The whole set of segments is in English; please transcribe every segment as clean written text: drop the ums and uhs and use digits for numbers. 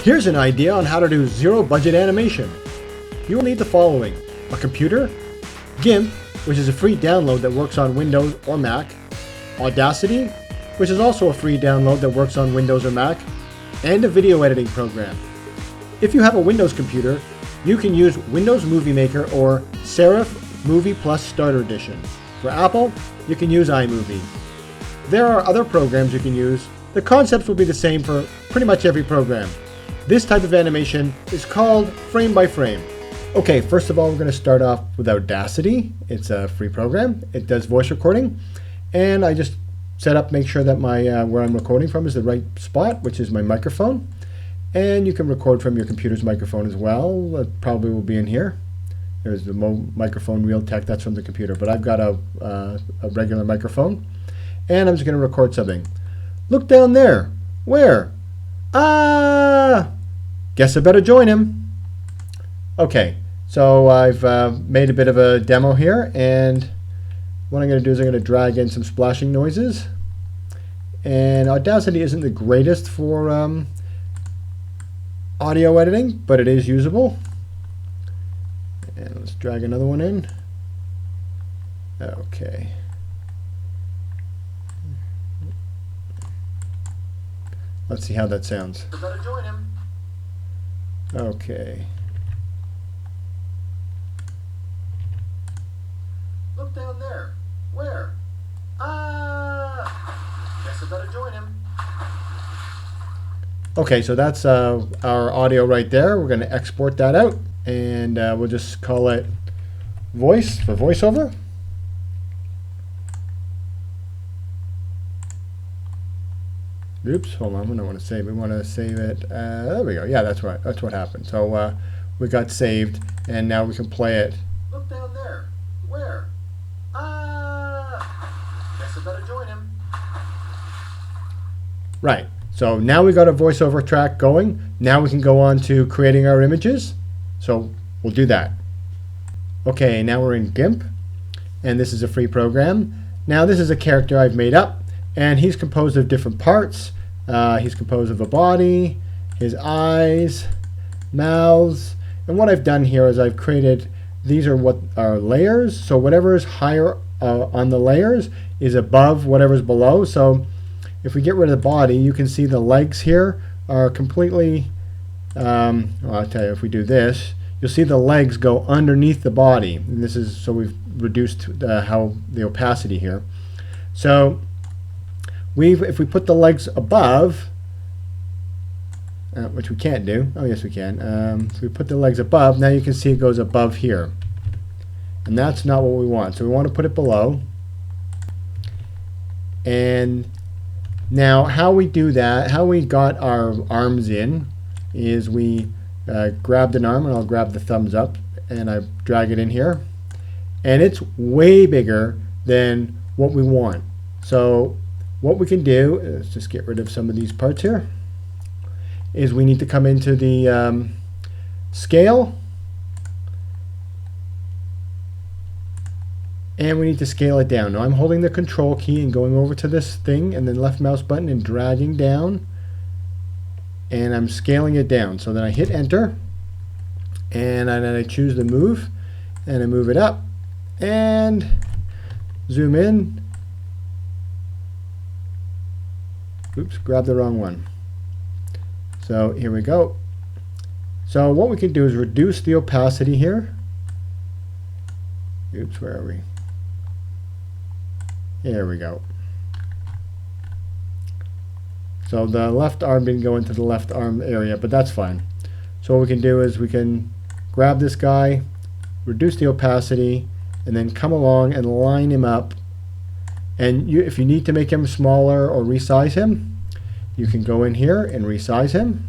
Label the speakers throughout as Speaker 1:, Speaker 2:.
Speaker 1: Here's an idea on how to do zero budget animation. You will need the following: a computer, GIMP, which is a free download that works on Windows or Mac, Audacity, which is also a free download that works on Windows or Mac, and a video editing program. If you have a Windows computer, you can use Windows Movie Maker or Serif Movie Plus Starter Edition. For Apple, you can use iMovie. There are other programs you can use. The concepts will be the same for pretty much every program. This type of animation is called frame by frame. Okay, first of all, we're going to start off with Audacity. It's a free program. It does voice recording, and I just set up, make sure that my where I'm recording from is the right spot, which is my microphone. And you can record from your computer's microphone as well. It probably will be in here. There's the microphone Realtek, that's from the computer, but I've got a regular microphone, and I'm just going to record something. Look down there. Where? Ah! Guess I better join him. Okay, so I've made a bit of a demo here, and what I'm going to do is I'm going to drag in some splashing noises. And Audacity isn't the greatest for audio editing, but it is usable. And let's drag another one in. Okay. Let's see how that sounds. You better join him. Okay. Look down there. Where? Ah! Guess I better join him. Okay, so that's our audio right there. We're going to export that out, and we'll just call it voice for voiceover. Oops, hold on, we don't want to save it. We want to save it. There we go. Yeah, that's right. That's what happened. So we got saved, and now we can play it. Look down there. Where? Ah! Guess I better join him. Right. So now we got a voiceover track going. Now we can go on to creating our images. So we'll do that. Okay, now we're in GIMP, and this is a free program. Now this is a character I've made up, and he's composed of different parts. He's composed of a body, his eyes, mouths, and what I've done here is I've created, these are what are layers, so whatever is higher on the layers is above whatever's below. So if we get rid of the body, you can see the legs here are completely, well, I'll tell you, if we do this, you'll see the legs go underneath the body. And this is, so we've reduced how the opacity here. So if we put the legs above, which we can't do, oh yes we can, so we put the legs above, now you can see it goes above here. And that's not what we want, so we want to put it below. And now how we do that, how we got our arms in, is we grabbed an arm, and I'll grab the thumbs up, and I drag it in here. And it's way bigger than what we want. So what we can do is just get rid of some of these parts here, is we need to come into the scale, and we need to scale it down. Now I'm holding the control key and going over to this thing, and then left mouse button and dragging down, and I'm scaling it down. So then I hit enter, and then I choose the move, and I move it up and zoom in. Oops, grab the wrong one. So here we go. So what we can do is reduce the opacity here. Oops, where are we? Here we go. So the left arm didn't go into the left arm area, but that's fine. So what we can do is we can grab this guy, reduce the opacity, and then come along and line him up. And if you need to make him smaller or resize him, you can go in here and resize him.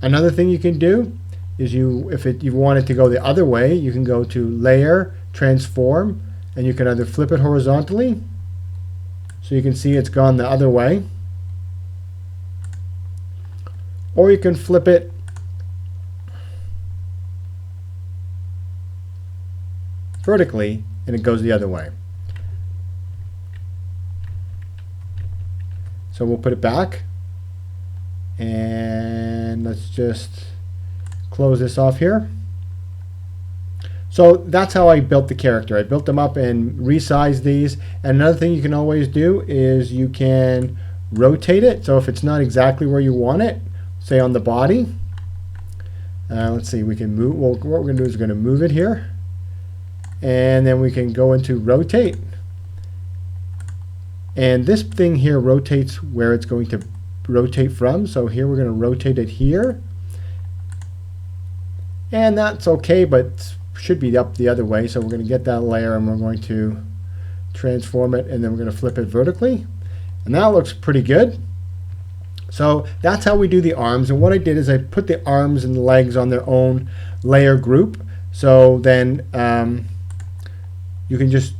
Speaker 1: Another thing you can do is you want it to go the other way, you can go to Layer, Transform, and you can either flip it horizontally, so you can see it's gone the other way, or you can flip it vertically and it goes the other way. So we'll put it back, And let's just close this off here. So that's how I built the character. I built them up and resized these. And another thing you can always do is you can rotate it. So if it's not exactly where you want it, say on the body, let's see, we can move. Well, what we're going to do is we're going to move it here. And then we can go into rotate. And this thing here rotates where it's going to rotate from. So here we're going to rotate it here. And that's okay, but should be up the other way. So we're going to get that layer and we're going to transform it, and then we're going to flip it vertically. And that looks pretty good. So that's how we do the arms. And what I did is I put the arms and legs on their own layer group. So then you can just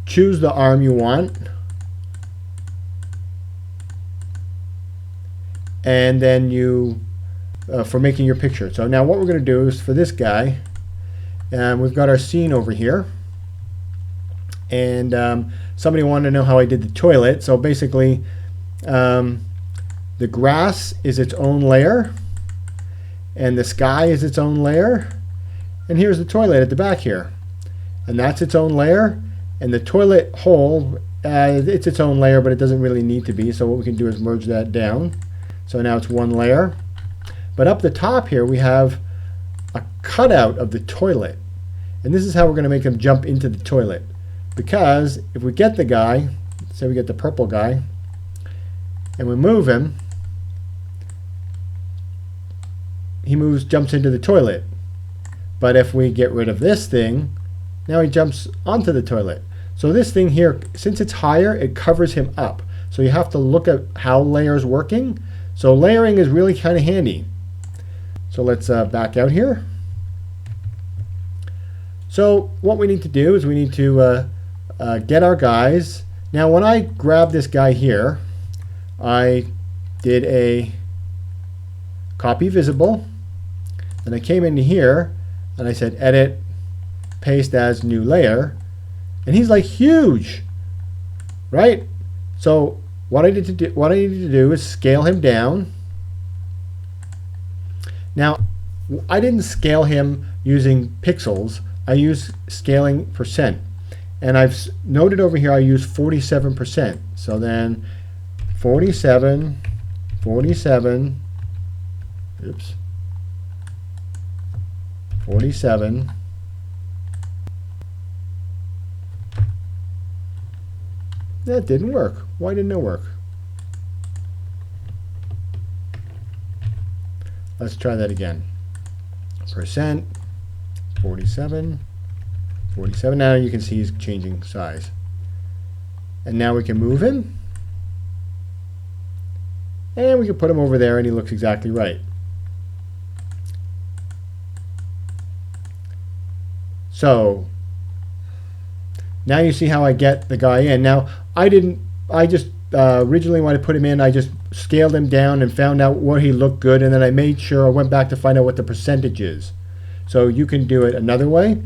Speaker 1: choose the arm you want. And then you, for making your picture. So now what we're going to do is for this guy, we've got our scene over here. And somebody wanted to know how I did the toilet. So basically, the grass is its own layer, and the sky is its own layer, and here's the toilet at the back here, and that's its own layer, and the toilet hole, it's its own layer, but it doesn't really need to be. So what we can do is merge that down. So now it's one layer. But up the top here we have a cutout of the toilet, and this is how we're going to make him jump into the toilet. Because if we get the guy, say we get the purple guy, and we move him, he jumps into the toilet. But if we get rid of this thing, now he jumps onto the toilet. So this thing here, since it's higher, it covers him up. So you have to look at how layers working. So layering is really kind of handy. So let's back out here. So what we need to do is we need to get our guys. Now when I grab this guy here, I did a copy visible, and I came into here and I said edit, paste as new layer, and he's like huge, right? So what I needed to do is scale him down. Now I didn't scale him using pixels, I used scaling percent. And I've noted over here I use 47%. So then 47, oops, 47. That didn't work. Why didn't it work? Let's try that again. Percent, 47. 47. Now you can see he's changing size. And now we can move him. And we can put him over there and he looks exactly right. So now you see how I get the guy in. Now I just originally when I put him in, I just scaled him down and found out where he looked good, and then I made sure I went back to find out what the percentage is. So you can do it another way.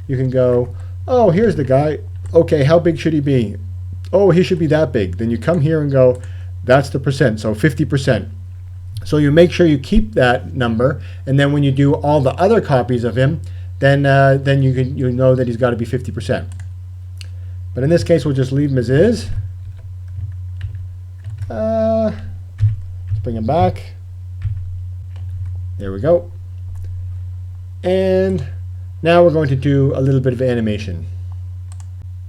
Speaker 1: You can go, oh, here's the guy. Okay, how big should he be? Oh, he should be that big. Then you come here and go, that's the percent, so 50%. So you make sure you keep that number, and then when you do all the other copies of him, then you know that he's got to be 50%. But in this case, we'll just leave him as is. Let's bring him back. There we go. And now we're going to do a little bit of animation.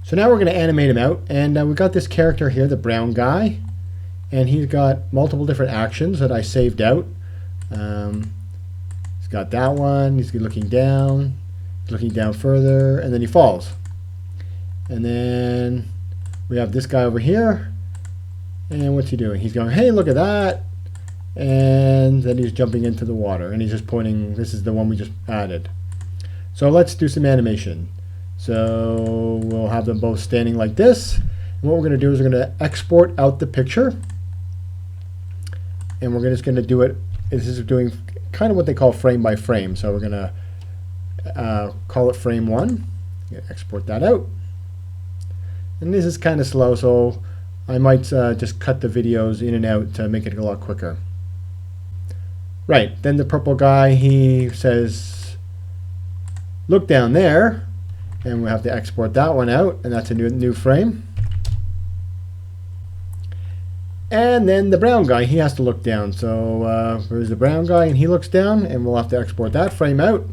Speaker 1: So now we're going to animate him out, and we've got this character here, the brown guy, and he's got multiple different actions that I saved out. He's got that one, he's looking down further, and then he falls. And then we have this guy over here, and what's he doing? He's going, hey, look at that, and then he's jumping into the water, and he's just pointing, this is the one we just added. So let's do some animation. So we'll have them both standing like this. And what we're going to do is we're going to export out the picture. And we're just going to do it. This is doing kind of what they call frame by frame. So we're going to call it frame 1. Export that out. And this is kind of slow, so I might just cut the videos in and out to make it a lot quicker. Right, then the purple guy, he says, look down there, and we'll have to export that one out, and that's a new frame. And then the brown guy, he has to look down. So where's the brown guy? And he looks down, and we'll have to export that frame out.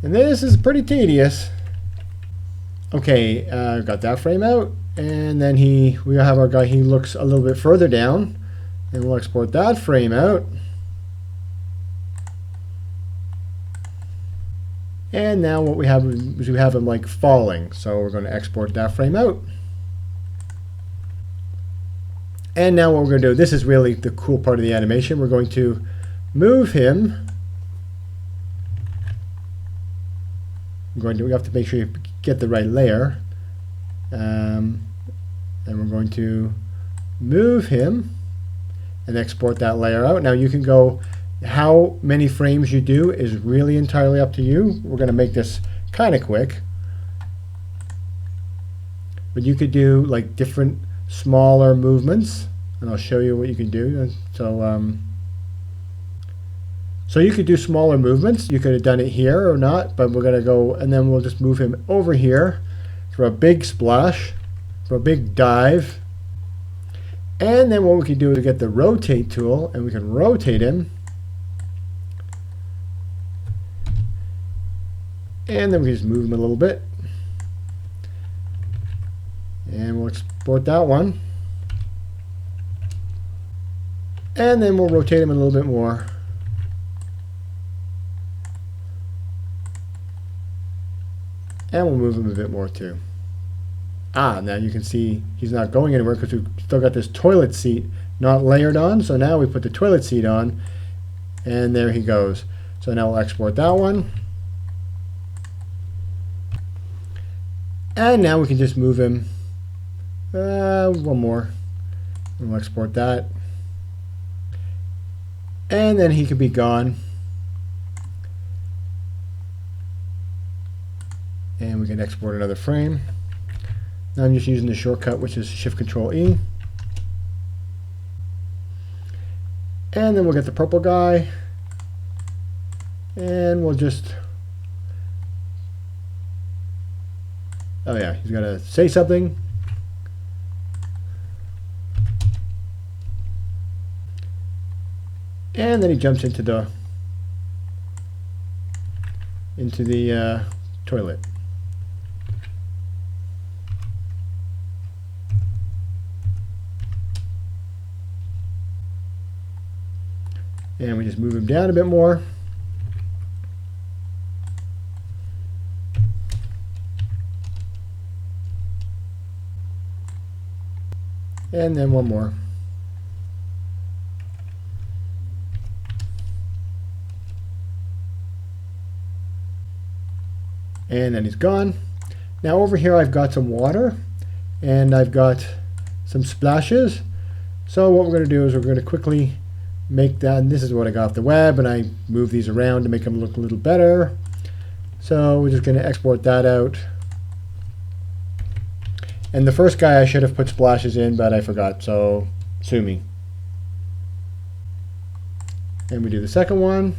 Speaker 1: And this is pretty tedious. Okay, got that frame out, and then we have our guy, he looks a little bit further down, and we'll export that frame out. And now what we have is we have him like falling, so we're going to export that frame out. And now what we're going to do, this is really the cool part of the animation, we're going to move him. We have to make sure you get the right layer. And we're going to move him and export that layer out. Now you can go, how many frames you do is really entirely up to you. We're going to make this kind of quick. But you could do like different smaller movements, and I'll show you what you can do. So you could do smaller movements. You could have done it here or not, but we're going to go, and then we'll just move him over here for a big splash, for a big dive. And then what we can do is get the rotate tool, and we can rotate him. And then we just move him a little bit. And we'll export that one. And then we'll rotate him a little bit more. And we'll move him a bit more too. Now you can see he's not going anywhere because we've still got this toilet seat not layered on. So now we put the toilet seat on, and there he goes. So now we'll export that one. And now we can just move him one more. And we'll export that. And then he can be gone. And we can export another frame. Now I'm just using the shortcut, which is Shift-Control-E. And then we'll get the purple guy. And we'll just... Oh yeah, he's got to say something. And then he jumps into the toilet. And we just move him down a bit more. And then one more. And then he's gone. Now over here I've got some water and I've got some splashes. So what we're going to do is we're going to quickly make that, and this is what I got off the web, and I move these around to make them look a little better. So we're just going to export that out. And the first guy I should have put splashes in, but I forgot, so sue me. And we do the second one.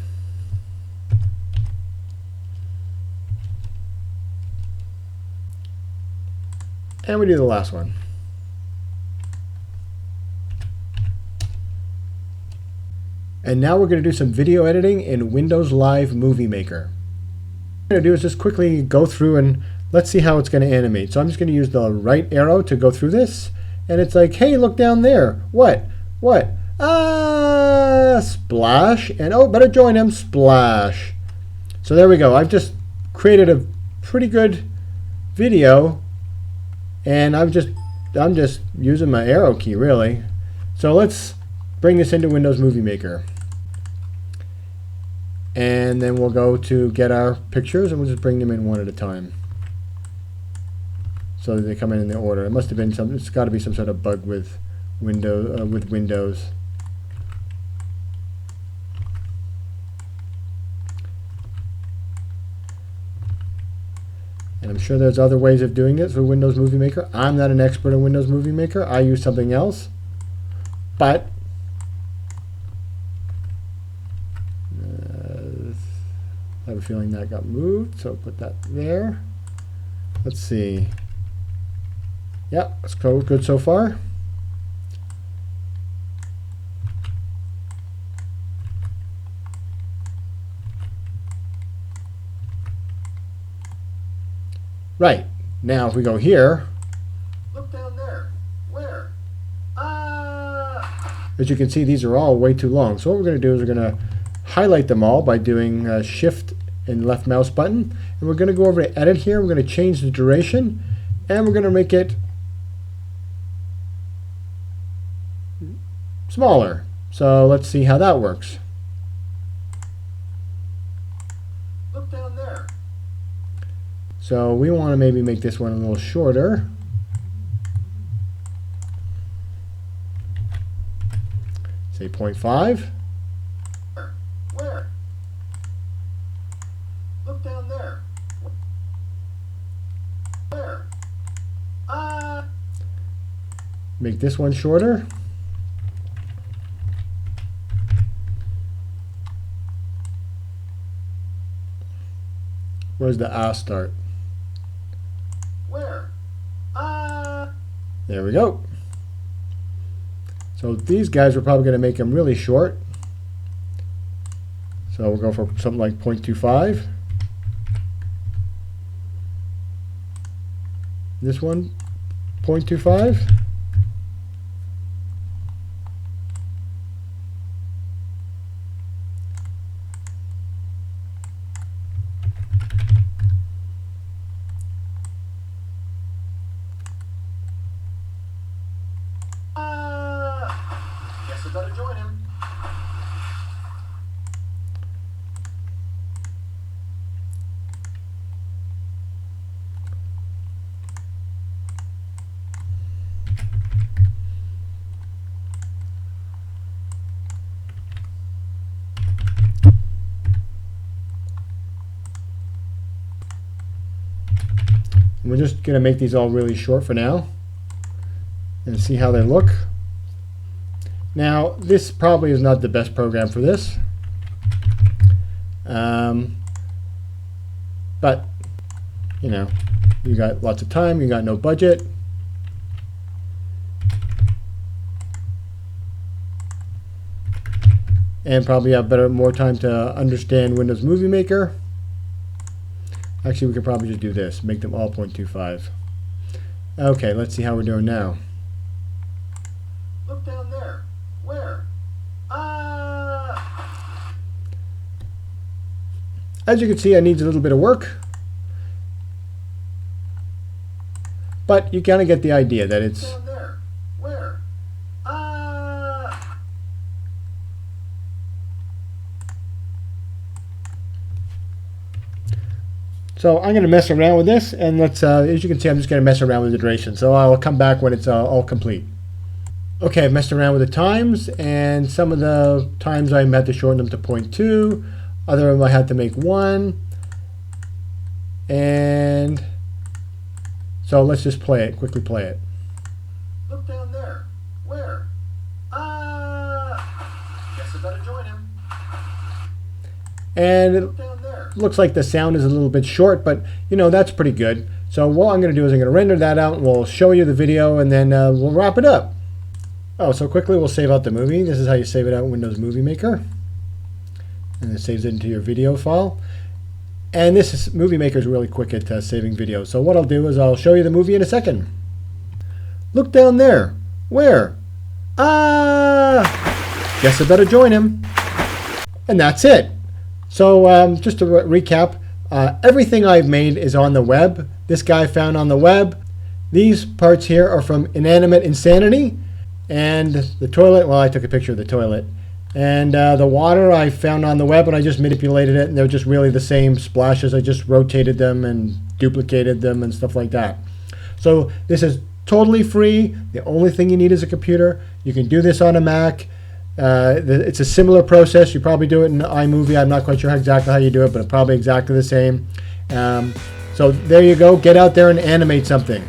Speaker 1: And we do the last one. And now we're going to do some video editing in Windows Live Movie Maker. What I'm going to do is just quickly go through and let's see how it's going to animate. So I'm just going to use the right arrow to go through this. And it's like, hey, look down there. What? What? Splash. And oh, better join him. Splash. So there we go. I've just created a pretty good video. And I'm just using my arrow key, really. So let's bring this into Windows Movie Maker. And then we'll go to get our pictures, and we'll just bring them in one at a time, so that they come in the order. It must have been some. It's got to be some sort of bug with Windows. And I'm sure there's other ways of doing this with Windows Movie Maker. I'm not an expert in Windows Movie Maker. I use something else. But a feeling that got moved, so put that there. Let's see. Yeah, let's go good so far. Right, now if we go here,
Speaker 2: Look down there. Where?
Speaker 1: as you can see, these are all way too long. So what we're going to do is we're going to highlight them all by doing Shift and left mouse button. And we're going to go over to Edit here. We're going to change the duration. And we're going to make it smaller. So let's see how that works.
Speaker 2: Look down there.
Speaker 1: So we want to maybe make this one a little shorter. Say 0.5.
Speaker 2: Where? Look down there. Where?
Speaker 1: Make this one shorter. Where's the start?
Speaker 2: Where?
Speaker 1: There we go. So these guys, we're probably going to make them really short. So we'll go for something like 0.25. This one, 0.25.
Speaker 2: Guess I better join him.
Speaker 1: And we're just going to make these all really short for now and see how they look. Now, this probably is not the best program for this. But, you know, you got lots of time, you got no budget. And probably have more time to understand Windows Movie Maker. Actually, we could probably just do this, make them all 0.25. Okay, let's see how we're doing now.
Speaker 2: Look down there. Where?
Speaker 1: As you can see, I need a little bit of work. But you kind of get the idea that it's...
Speaker 2: Down there. Where?
Speaker 1: So I'm going to mess around with this, and let's, as you can see, I'm just going to mess around with the duration. So I'll come back when it's all complete. Okay, I've messed around with the times, and some of the times I had to shorten them to 0.2. Other of them I had to make 1. And so let's just play it, quickly play it.
Speaker 2: Look down there. Where? Guess I better join him.
Speaker 1: And
Speaker 2: Look down there.
Speaker 1: it looks like the sound is a little bit short, but you know, that's pretty good. So what I'm going to do is I'm going to render that out, and we'll show you the video, and then we'll wrap it up. Oh, so quickly we'll save out the movie. This is how you save it out in Windows Movie Maker. And it saves it into your video file. And Movie Maker is really quick at saving videos. So what I'll do is I'll show you the movie in a second. Look down there. Where? Guess I better join him. And that's it. So just to recap, everything I've made is on the web. This guy found on the web. These parts here are from Inanimate Insanity. And the toilet, well, I took a picture of the toilet. And the water I found on the web, and I just manipulated it, and they're just really the same splashes. I just rotated them and duplicated them and stuff like that. So this is totally free. The only thing you need is a computer. You can do this on a Mac. It's a similar process. You probably do it in iMovie. I'm not quite sure exactly how you do it, but it's probably exactly the same. So there you go. Get out there and animate something.